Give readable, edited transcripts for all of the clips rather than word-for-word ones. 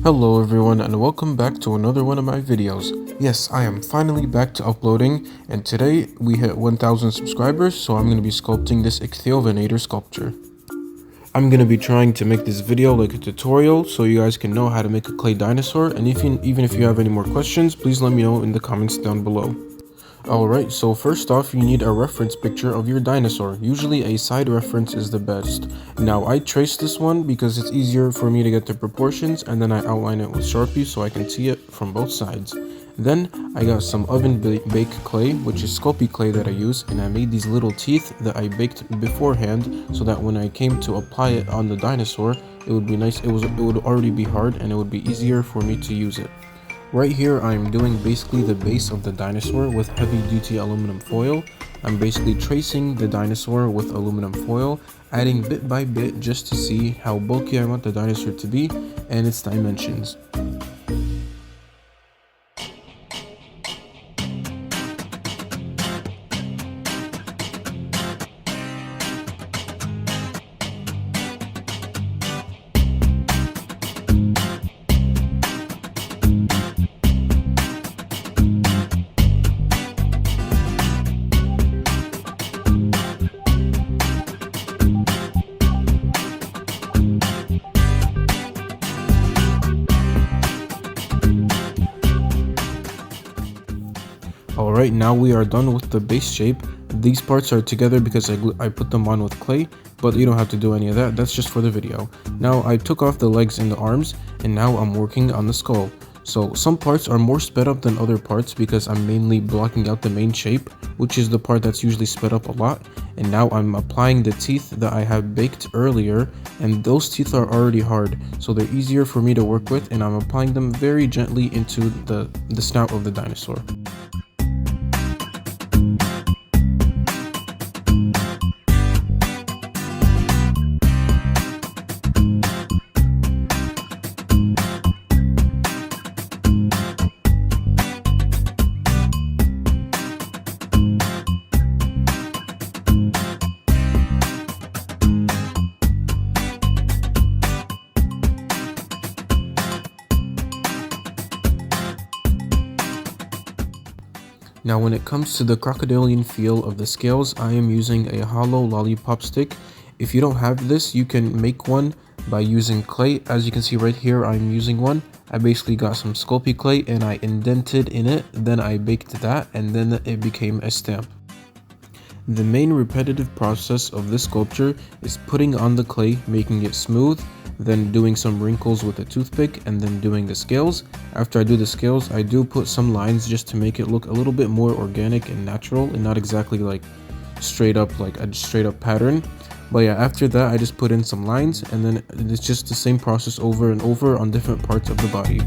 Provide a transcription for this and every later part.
Hello everyone and welcome back to another one of my videos. Yes, I am finally back to uploading, and today we hit 1000 subscribers, so I'm going to be sculpting this Ichthyovenator sculpture. I'm going to be trying to make this video like a tutorial so you guys can know how to make a clay dinosaur, and even if you have any more questions, please let me know in the comments down below. Alright, so first off, you need a reference picture of your dinosaur. Usually a side reference is the best. Now I traced this one because it's easier for me to get the proportions, and then I outline it with Sharpie so I can see it from both sides. Then I got some oven baked clay, which is Sculpting clay that I use, and I made these little teeth that I baked beforehand so that when I came to apply it on the dinosaur, it would be nice. It would already be hard and it would be easier for me to use it. Right here I'm doing basically the base of the dinosaur with heavy duty aluminum foil. I'm basically tracing the dinosaur with aluminum foil, adding bit by bit just to see how bulky I want the dinosaur to be and its dimensions. Alright, now we are done with the base shape. These parts are together because I put them on with clay, but you don't have to do any of that, that's just for the video. Now I took off the legs and the arms, and now I'm working on the skull. So some parts are more sped up than other parts because I'm mainly blocking out the main shape, which is the part that's usually sped up a lot. And now I'm applying the teeth that I have baked earlier, and those teeth are already hard, so they're easier for me to work with, and I'm applying them very gently into the snout of the dinosaur. Now when it comes to the crocodilian feel of the scales, I am using a hollow lollipop stick. If you don't have this, you can make one by using clay. As you can see right here, I'm using one. I basically got some Sculpting clay and I indented in it, then I baked that, and then it became a stamp. The main repetitive process of this sculpture is putting on the clay, making it smooth, then doing some wrinkles with a toothpick, and then doing the scales. After I do the scales, I do put some lines just to make it look a little bit more organic and natural and not exactly like a straight up pattern. But yeah, after that I just put in some lines, and then it's just the same process over and over on different parts of the body.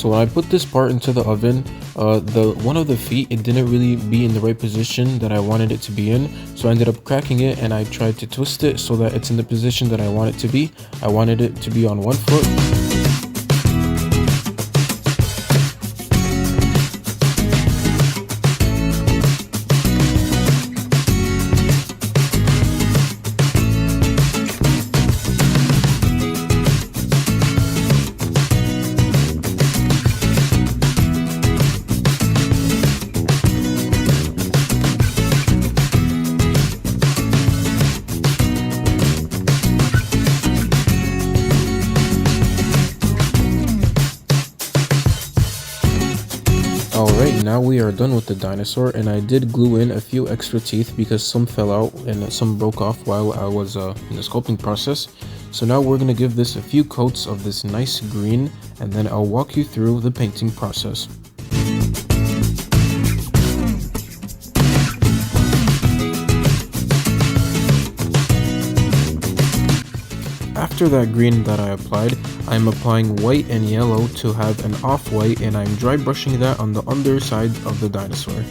So when I put this part into the oven, one of the feet, it didn't really be in the right position that I wanted it to be in. So I ended up cracking it, and I tried to twist it so that it's in the position that I want it to be. I wanted it to be on one foot. Alright, now we are done with the dinosaur, and I did glue in a few extra teeth because some fell out and some broke off while I was in the sculpting process. So now we're going to give this a few coats of this nice green, and then I'll walk you through the painting process. After that green that I applied, I'm applying white and yellow to have an off-white, and I'm dry brushing that on the underside of the dinosaur.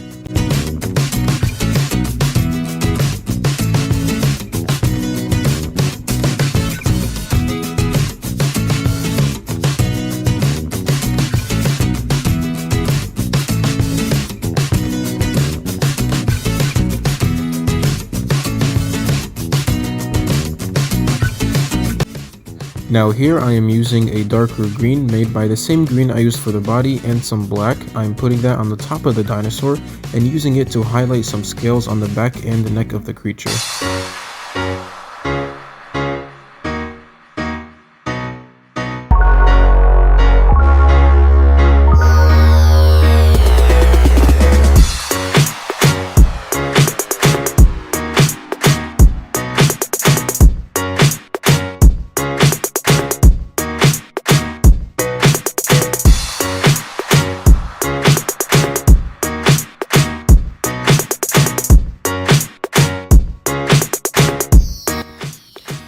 Now here I am using a darker green made by the same green I used for the body and some black. I'm putting that on the top of the dinosaur and using it to highlight some scales on the back and the neck of the creature.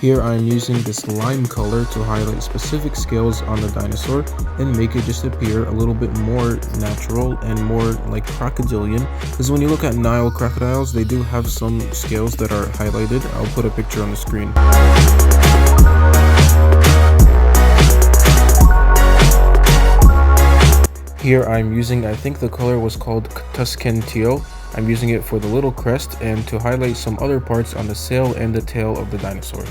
Here I am using this lime color to highlight specific scales on the dinosaur and make it just appear a little bit more natural and more like crocodilian, because when you look at Nile crocodiles, they do have some scales that are highlighted. I'll put a picture on the screen. Here I'm using, I think the color was called Tuscan Teal. I'm using it for the little crest and to highlight some other parts on the sail and the tail of the dinosaur.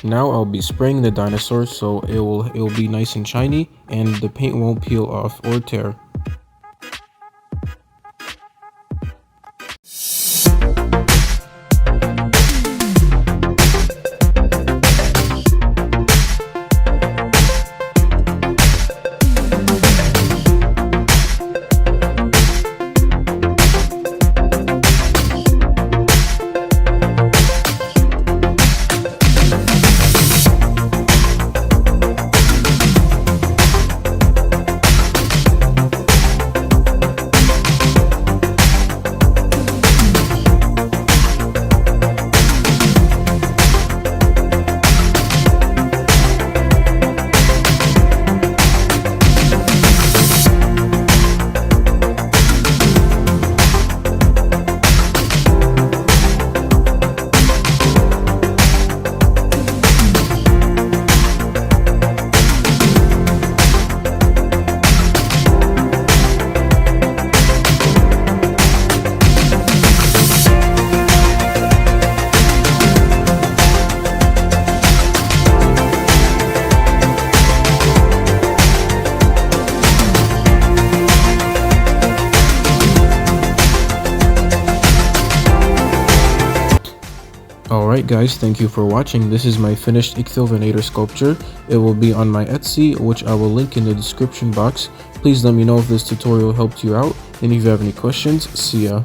Now I'll be spraying the dinosaur so it will be nice and shiny and the paint won't peel off or tear. Alright guys, thank you for watching. This is my finished Ichthyovenator sculpture. It will be on my Etsy, which I will link in the description box. Please let me know if this tutorial helped you out, and if you have any questions, see ya.